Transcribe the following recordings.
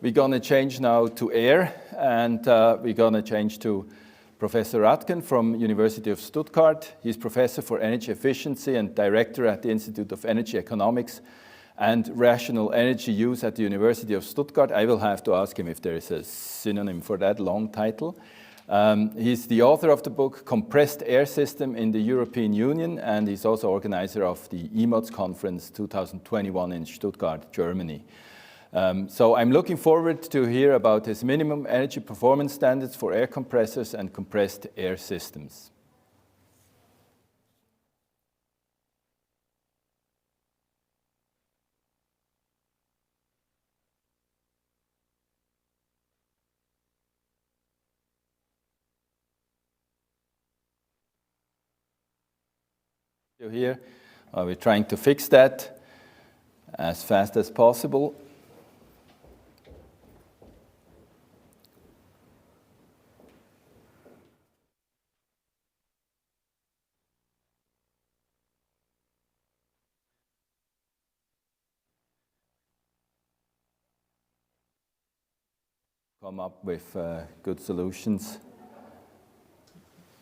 We're going to change now to air, and we're going to change to Professor Radgen from University of Stuttgart. He's professor for energy efficiency and director at the Institute of Energy Economics and Rational Energy Use at the University of Stuttgart. I will have to ask him if there is a synonym for that long title. He's the author of the book Compressed Air System in the European Union, and he's also organizer of the EMODS conference 2021 in Stuttgart, Germany. So I'm looking forward to hear about his minimum energy performance standards for air compressors and compressed air systems. Here, we're trying to fix that as fast as possible. Come up with good solutions.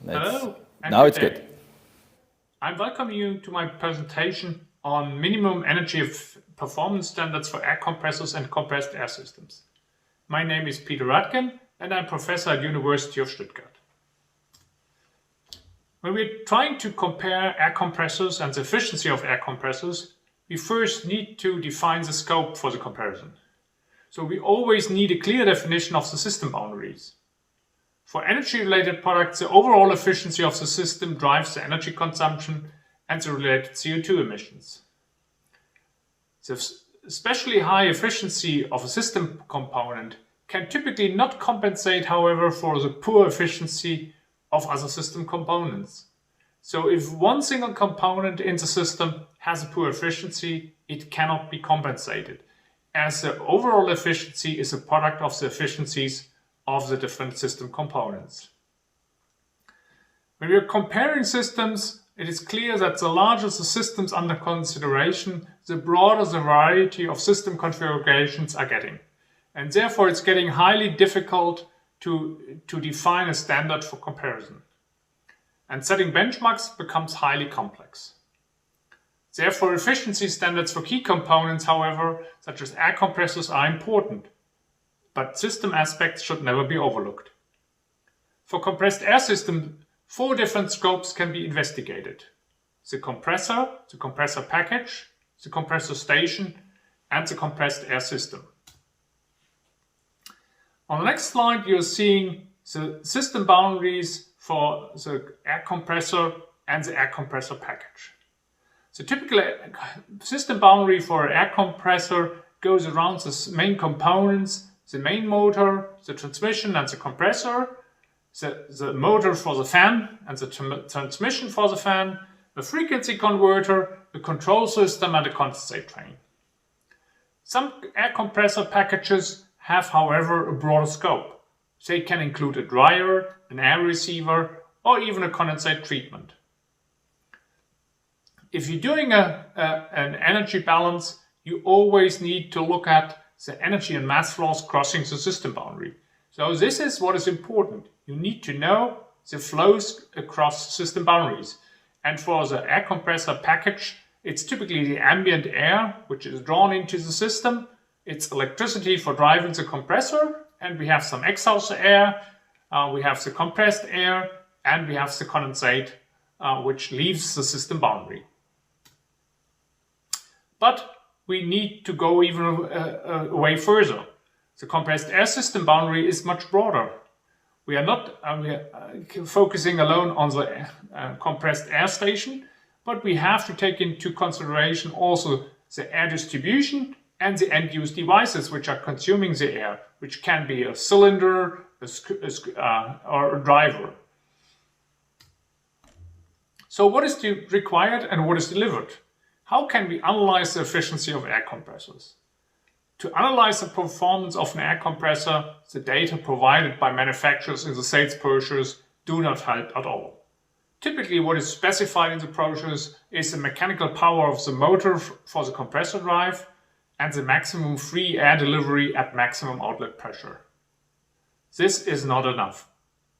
Hello. Now it's good. I welcome you to my presentation on minimum energy performance standards for air compressors and compressed air systems. My name is Peter Radgen and I'm professor at University of Stuttgart. When we're trying to compare air compressors and the efficiency of air compressors, we first need to define the scope for the comparison. So we always need a clear definition of the system boundaries. For energy-related products, the overall efficiency of the system drives the energy consumption and the related CO2 emissions. The especially high efficiency of a system component can typically not compensate, however, for the poor efficiency of other system components. So if one single component in the system has a poor efficiency, it cannot be compensated, as the overall efficiency is a product of the efficiencies of the different system components. When we are comparing systems, it is clear that the larger the systems under consideration, the broader the variety of system configurations are getting. And therefore it's getting highly difficult to define a standard for comparison. And setting benchmarks becomes highly complex. Therefore efficiency standards for key components, however, such as air compressors, are important. But system aspects should never be overlooked. For compressed air systems, 4 different scopes can be investigated: the compressor package, the compressor station, and the compressed air system. On the next slide, you're seeing the system boundaries for the air compressor and the air compressor package. The typical system boundary for an air compressor goes around the main components: the main motor, the transmission and the compressor, the motor for the fan and the transmission for the fan, the frequency converter, the control system and the condensate train. Some air compressor packages have, however, a broader scope. They can include a dryer, an air receiver, or even a condensate treatment. If you're doing an energy balance, you always need to look at the energy and mass flows crossing the system boundary. So this is what is important. You need to know the flows across system boundaries. And for the air compressor package, it's typically the ambient air which is drawn into the system. It's electricity for driving the compressor, and we have some exhaust air, we have the compressed air, and we have the condensate which leaves the system boundary. But we need to go even a way further. The compressed air system boundary is much broader. We are not focusing alone on the compressed air station, but we have to take into consideration also the air distribution and the end-use devices which are consuming the air, which can be a cylinder or a driver. So what is required and what is delivered? How can we analyze the efficiency of air compressors? To analyze the performance of an air compressor, the data provided by manufacturers in the sales brochures do not help at all. Typically, what is specified in the brochures is the mechanical power of the motor for the compressor drive and the maximum free air delivery at maximum outlet pressure. This is not enough.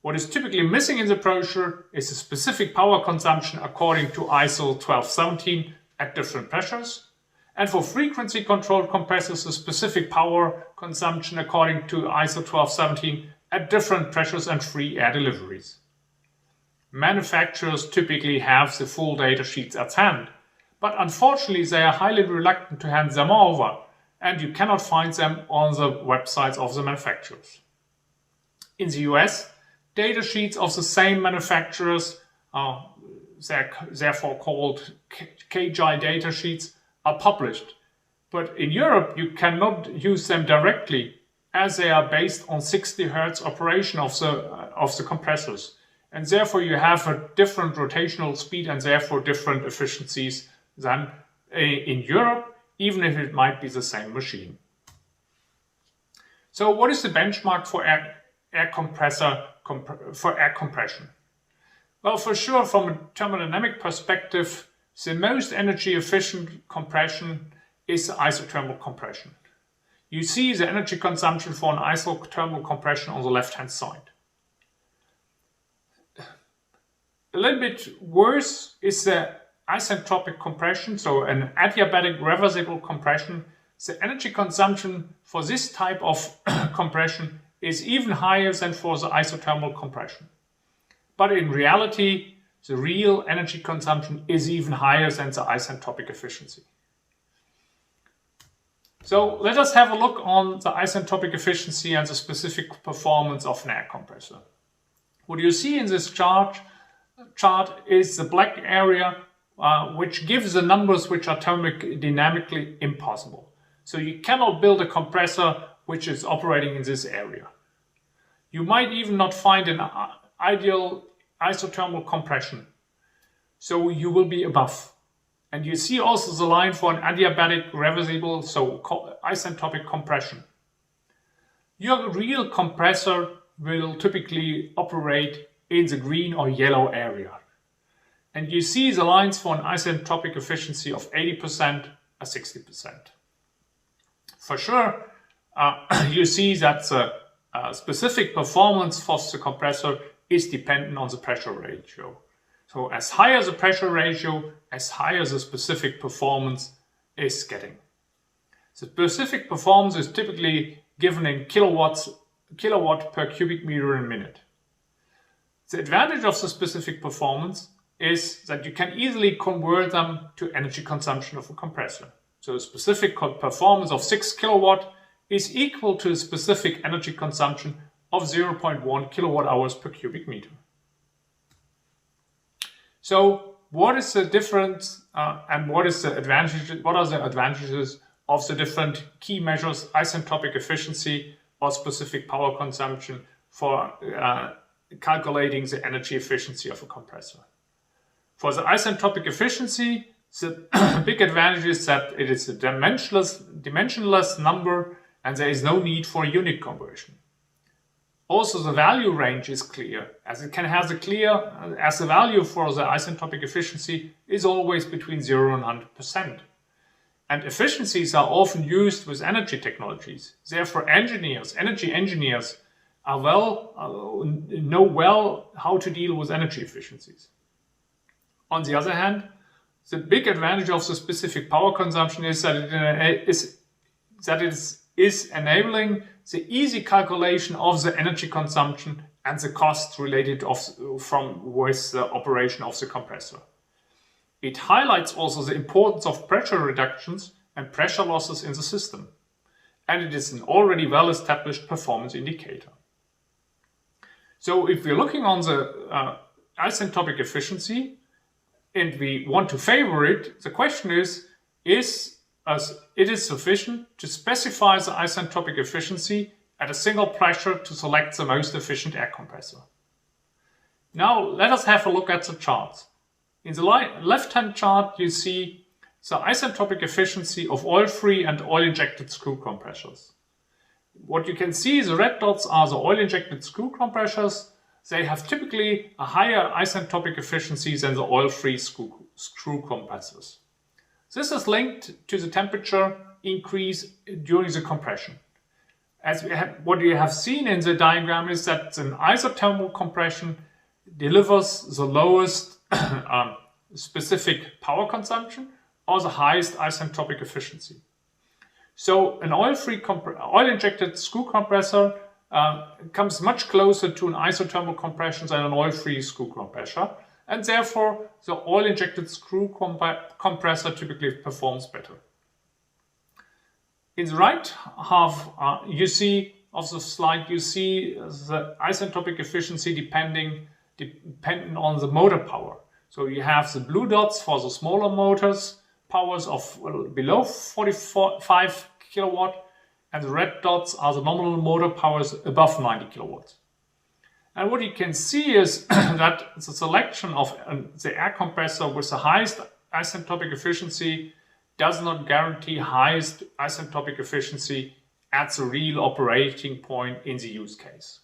What is typically missing in the brochure is the specific power consumption according to ISO 1217 at different pressures, and for frequency controlled compressors, the specific power consumption according to ISO 1217 at different pressures and free air deliveries. Manufacturers typically have the full data sheets at hand, but unfortunately they are highly reluctant to hand them over, and you cannot find them on the websites of the manufacturers. In the US, data sheets of the same manufacturers, therefore called KGI data sheets, are published. But in Europe, you cannot use them directly, as they are based on 60 Hz operation of the compressors. And therefore you have a different rotational speed and therefore different efficiencies than in Europe, even if it might be the same machine. So what is the benchmark for air compression? Well, for sure, from a thermodynamic perspective, the most energy efficient compression is isothermal compression. You see the energy consumption for an isothermal compression on the left-hand side. A little bit worse is the isentropic compression, so an adiabatic reversible compression. The energy consumption for this type of compression is even higher than for the isothermal compression. But in reality, the real energy consumption is even higher than the isentropic efficiency. So let us have a look on the isentropic efficiency and the specific performance of an air compressor. What you see in this chart is the black area which gives the numbers which are thermodynamically impossible. So you cannot build a compressor which is operating in this area. You might even not find an ideal isothermal compression, so you will be above. And you see also the line for an adiabatic reversible, so isentropic compression. Your real compressor will typically operate in the green or yellow area. And you see the lines for an isentropic efficiency of 80% or 60%. For sure, you see that the specific performance for the compressor is dependent on the pressure ratio. So as higher the pressure ratio, as higher the specific performance is getting. The specific performance is typically given in kilowatt per cubic meter in a minute. The advantage of the specific performance is that you can easily convert them to energy consumption of a compressor. So the specific performance of 6 kilowatt is equal to the specific energy consumption of 0.1 kilowatt hours per cubic meter. So what is the difference and what are the advantages of the different key measures, isentropic efficiency or specific power consumption, for calculating the energy efficiency of a compressor? For the isentropic efficiency, the big advantage is that it is a dimensionless number and there is no need for a unit conversion. Also, the value range is clear, as the value for the isentropic efficiency is always between 0 and 100%. And efficiencies are often used with energy technologies. Therefore, energy engineers know well how to deal with energy efficiencies. On the other hand, the big advantage of the specific power consumption is that it is enabling the easy calculation of the energy consumption and the costs related with the operation of the compressor. It highlights also the importance of pressure reductions and pressure losses in the system, and it is an already well-established performance indicator. So if we're looking on the isentropic efficiency and we want to favor it, the question is it is sufficient to specify the isentropic efficiency at a single pressure to select the most efficient air compressor. Now let us have a look at the charts. In the left-hand chart you see the isentropic efficiency of oil-free and oil-injected screw compressors. What you can see, the red dots are the oil-injected screw compressors. They have typically a higher isentropic efficiency than the oil-free screw compressors. This is linked to the temperature increase during the compression. What you have seen in the diagram is that an isothermal compression delivers the lowest specific power consumption or the highest isentropic efficiency. So an oil-injected screw compressor comes much closer to an isothermal compression than an oil-free screw compressor, and therefore the oil-injected screw compressor typically performs better. In the right half you see of the slide, you see the isentropic efficiency dependent on the motor power. So you have the blue dots for the smaller motors, powers of below 45 kilowatt, and the red dots are the nominal motor powers above 90 kilowatts. And what you can see is that the selection of the air compressor with the highest isentropic efficiency does not guarantee highest isentropic efficiency at the real operating point in the use case.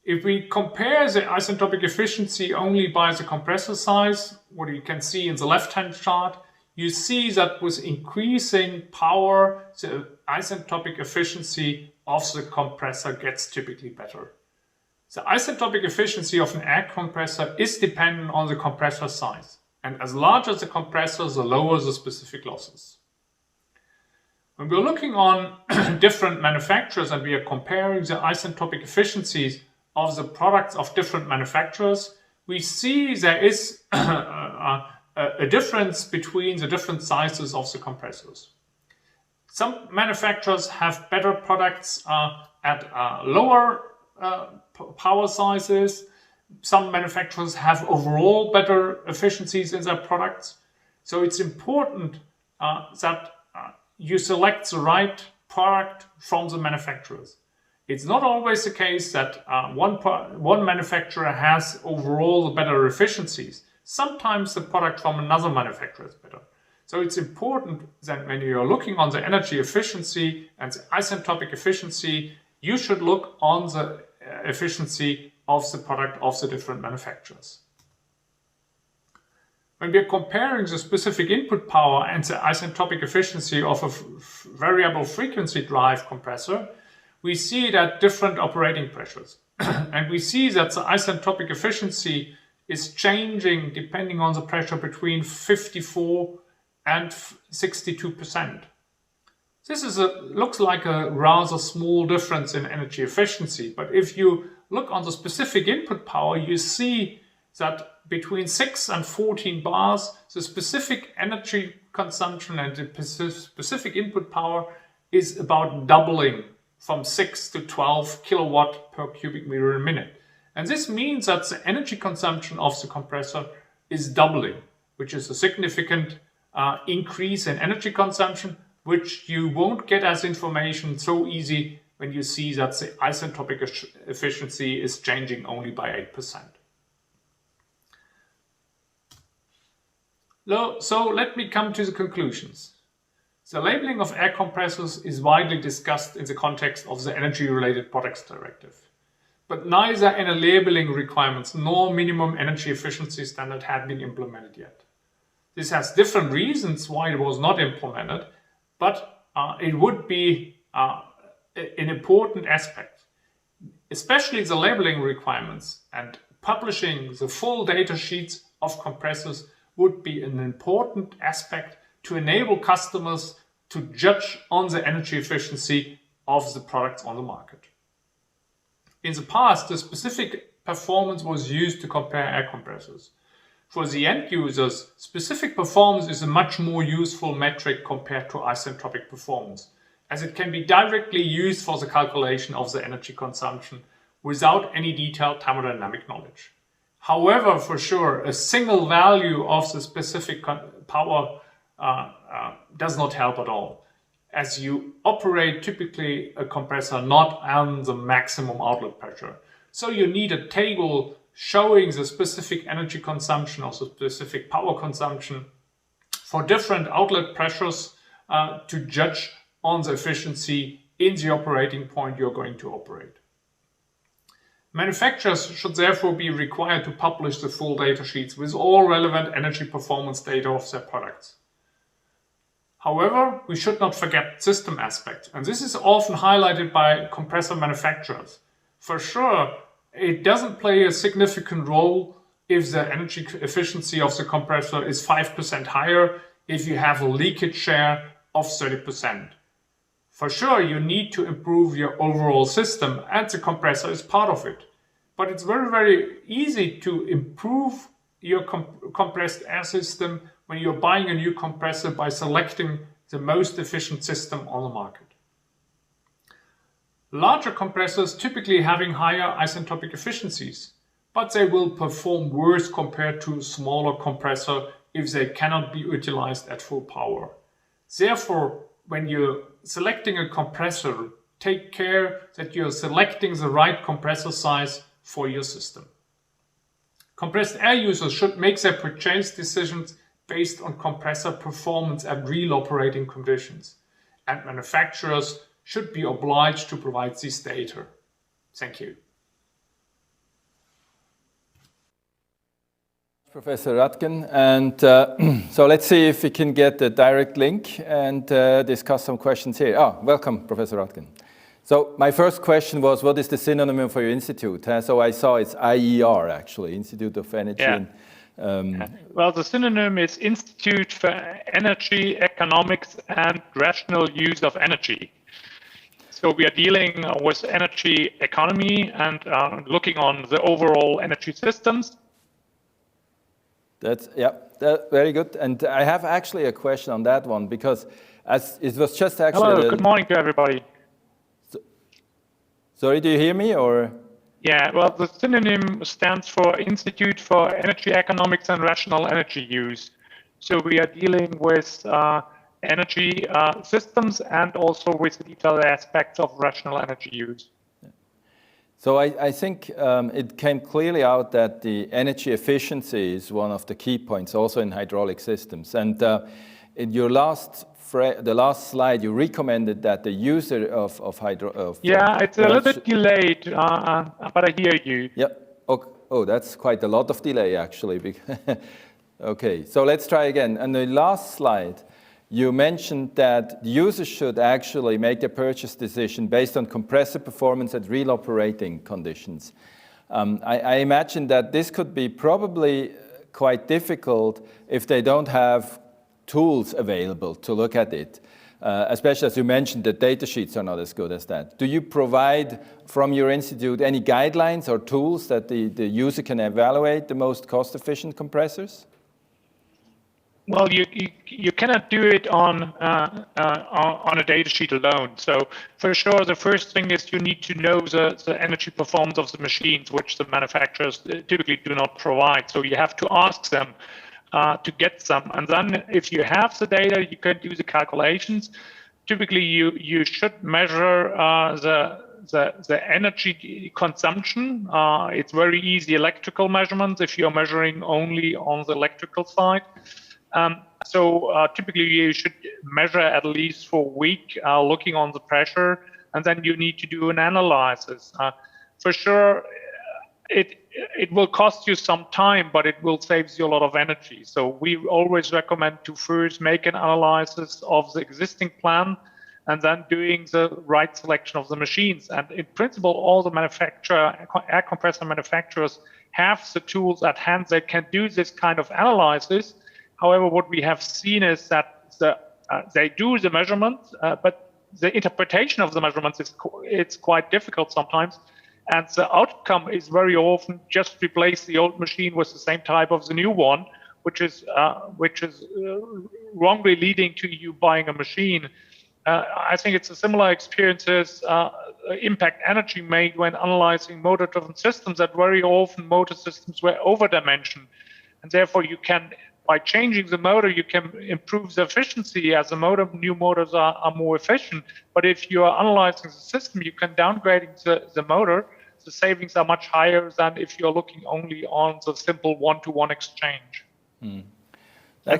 If we compare the isentropic efficiency only by the compressor size, what you can see in the left-hand chart, you see that with increasing power, the isentropic efficiency of the compressor gets typically better. The isentropic efficiency of an air compressor is dependent on the compressor size, and as large as the compressor, the lower the specific losses. When we're looking on different manufacturers and we are comparing the isentropic efficiencies of the products of different manufacturers, we see there is a difference between the different sizes of the compressors. Some manufacturers have better products at lower power sizes. Some manufacturers have overall better efficiencies in their products. So it's important that you select the right product from the manufacturers. It's not always the case that one manufacturer has overall the better efficiencies. Sometimes the product from another manufacturer is better. So it's important that when you're looking on the energy efficiency and the isentropic efficiency, you should look on the efficiency of the product of the different manufacturers. When we're comparing the specific input power and the isentropic efficiency of a variable frequency drive compressor, we see it at different operating pressures. And we see that the isentropic efficiency is changing depending on the pressure between 54 and 62%. This looks like a rather small difference in energy efficiency, but if you look on the specific input power, you see that between 6 and 14 bars, the specific energy consumption and the specific input power is about doubling from 6 to 12 kilowatt per cubic meter a minute. And this means that the energy consumption of the compressor is doubling, which is a significant increase in energy consumption, which you won't get as information so easy when you see that the isentropic efficiency is changing only by 8%. So let me come to the conclusions. The labeling of air compressors is widely discussed in the context of the Energy-Related Products Directive. But neither any labeling requirements nor minimum energy efficiency standard had been implemented yet. This has different reasons why it was not implemented, but it would be an important aspect. Especially the labeling requirements and publishing the full data sheets of compressors would be an important aspect to enable customers to judge on the energy efficiency of the products on the market. In the past, the specific performance was used to compare air compressors. For the end users, specific performance is a much more useful metric compared to isentropic performance, as it can be directly used for the calculation of the energy consumption without any detailed thermodynamic knowledge. However, for sure, a single value of the specific power does not help at all, as you operate typically a compressor not on the maximum outlet pressure. So you need a table showing the specific energy consumption or the specific power consumption for different outlet pressures to judge on the efficiency in the operating point you're going to operate. Manufacturers should therefore be required to publish the full data sheets with all relevant energy performance data of their products. However, we should not forget system aspect, and this is often highlighted by compressor manufacturers. For sure, it doesn't play a significant role if the energy efficiency of the compressor is 5% higher if you have a leakage share of 30%. For sure, you need to improve your overall system, and the compressor is part of it. But it's very, very easy to improve your compressed air system when you're buying a new compressor by selecting the most efficient system on the market. Larger compressors typically having higher isentropic efficiencies, but they will perform worse compared to a smaller compressor if they cannot be utilized at full power. Therefore, when you're selecting a compressor, take care that you're selecting the right compressor size for your system. Compressed air users should make their purchase decisions based on compressor performance at real operating conditions, and manufacturers should be obliged to provide this data. Thank you. Professor Radgen, and so let's see if we can get a direct link and discuss some questions here. Welcome, Professor Radgen. So my first question was, what is the synonym for your institute? So I saw it's IER, actually, Institute of Energy. Yeah. Well, the synonym is Institute for Energy, Economics and Rational Use of Energy. So we are dealing with energy economy and looking on the overall energy systems. That's very good. And I have actually a question on that one, because as it was just actually... Hello, good morning to everybody. Sorry, do you hear me, or? Yeah, well, the synonym stands for Institute for Energy Economics and Rational Energy Use. So we are dealing with energy systems and also with the detailed aspects of rational energy use. So I think it came clearly out that the energy efficiency is one of the key points also in hydraulic systems. And in your the last slide, you recommended that the user of yeah, it's a little bit delayed, but I hear you. Yeah. Oh, that's quite a lot of delay, actually. Okay, so let's try again. On the last slide, you mentioned that the user should actually make a purchase decision based on compressor performance at real operating conditions. I imagine that this could be probably quite difficult if they don't have tools available to look at it, especially as you mentioned, the data sheets are not as good as that. Do you provide from your institute any guidelines or tools that the user can evaluate the most cost-efficient compressors? Well, you cannot do it on a data sheet alone. So for sure, the first thing is you need to know the energy performance of the machines, which the manufacturers typically do not provide. So you have to ask them to get some. And then if you have the data, you can do the calculations. Typically, you should measure the energy consumption. It's very easy electrical measurements if you're measuring only on the electrical side. So typically you should measure at least for a week, looking on the pressure, and then you need to do an analysis. For sure, it will cost you some time, but it will save you a lot of energy. So we always recommend to first make an analysis of the existing plan and then doing the right selection of the machines. And in principle, all the air compressor manufacturers have the tools at hand that can do this kind of analysis. However, what we have seen is that they do the measurements, but the interpretation of the measurements it's quite difficult sometimes. And the outcome is very often just replace the old machine with the same type of the new one, which is wrongly leading to you buying a machine. I think it's a similar experiences impact energy made when analyzing motor-driven systems, that very often motor systems were over-dimensioned. And therefore you can, by changing the motor, you can improve the efficiency as new motors are more efficient. But if you are analyzing the system, you can downgrade the motor. The savings are much higher than if you're looking only on the simple one-to-one exchange. And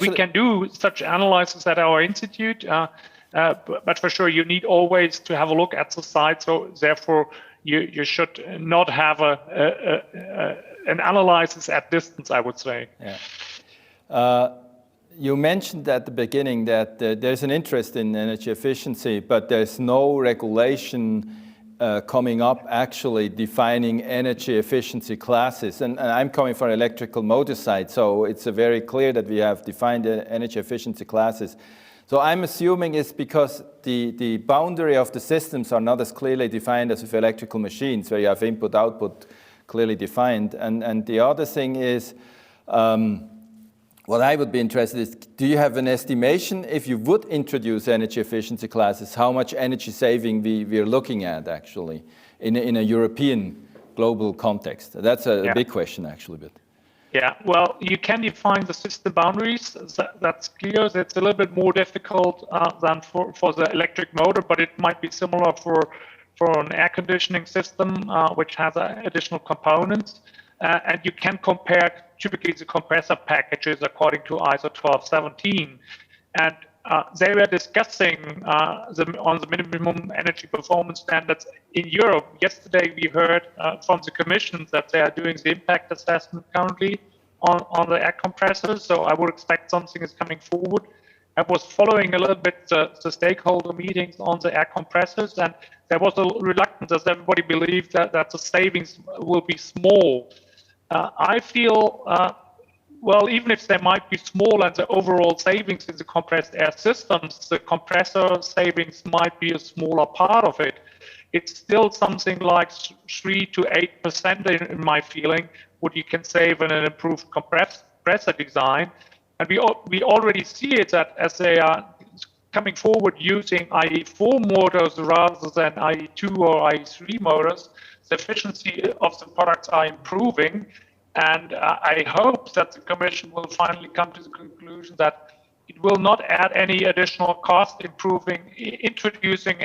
we can do such analysis at our institute, but for sure you need always to have a look at the site. So therefore you should not have an analysis at distance, I would say. Yeah. you mentioned at the beginning that there's an interest in energy efficiency, but there's no regulation coming up actually defining energy efficiency classes. And I'm coming from electrical motor side, so it's very clear that we have defined energy efficiency classes. So I'm assuming it's because the boundary of the systems are not as clearly defined as with electrical machines, where you have input-output clearly defined. And the other thing is, what I would be interested is, do you have an estimation, if you would introduce energy efficiency classes, how much energy saving we are looking at actually in a European global context? That's a big question actually. But. Yeah, well, you can define the system boundaries. That's clear. It's a little bit more difficult than for the electric motor, but it might be similar for an air conditioning system, which has additional components. And you can compare typically the compressor packages according to ISO 1217. And they were discussing on the minimum energy performance standards in Europe. Yesterday, we heard from the Commission that they are doing the impact assessment currently on the air compressors. So I would expect something is coming forward. I was following a little bit the stakeholder meetings on the air compressors, and there was a reluctance, as everybody believed that the savings will be small. I feel, well, even if they might be small and the overall savings in the compressed air systems, the compressor savings might be a smaller part of it. It's still something like 3 to 8% in my feeling, what you can save in an improved compressor design. And we already see it that as they are coming forward using IE4 motors rather than IE2 or IE3 motors, the efficiency of the products are improving, and I hope that the Commission will finally come to the conclusion that it will not add any additional cost introducing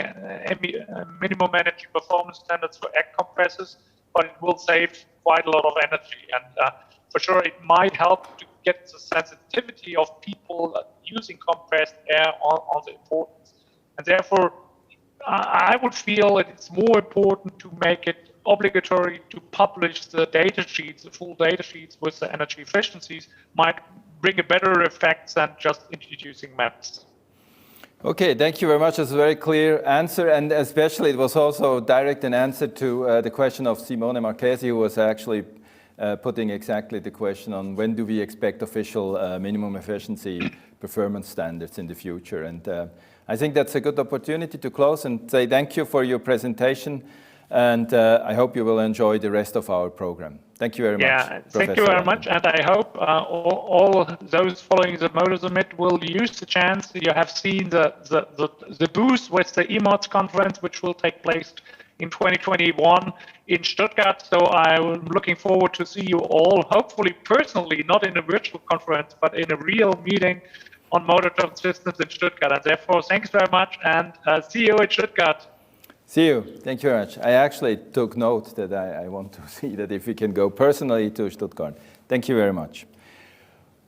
minimum energy performance standards for air compressors, but it will save quite a lot of energy. And for sure, it might help to get the sensitivity of people using compressed air on the importance. And therefore, I would feel it's more important to make it obligatory to publish the data sheets, the full data sheets with the energy efficiencies might bring a better effect than just introducing maps. Okay, thank you very much. That's a very clear answer, and especially it was also direct an answer to the question of Simone Marchesi, who was actually putting exactly the question on when do we expect official minimum efficiency performance standards in the future. And I think that's a good opportunity to close and say thank you for your presentation, and I hope you will enjoy the rest of our program. Thank you very much. Yeah, thank you very much, and I hope all those following the Motor Summit will use the chance. You have seen the booth with the EMODS conference, which will take place in 2021 in Stuttgart. So I'm looking forward to see you all, hopefully personally, not in a virtual conference, but in a real meeting on motor systems in Stuttgart. And therefore, thanks very much, and see you in Stuttgart. See you. Thank you very much. I actually took note that I want to see that if we can go personally to Stuttgart. Thank you very much.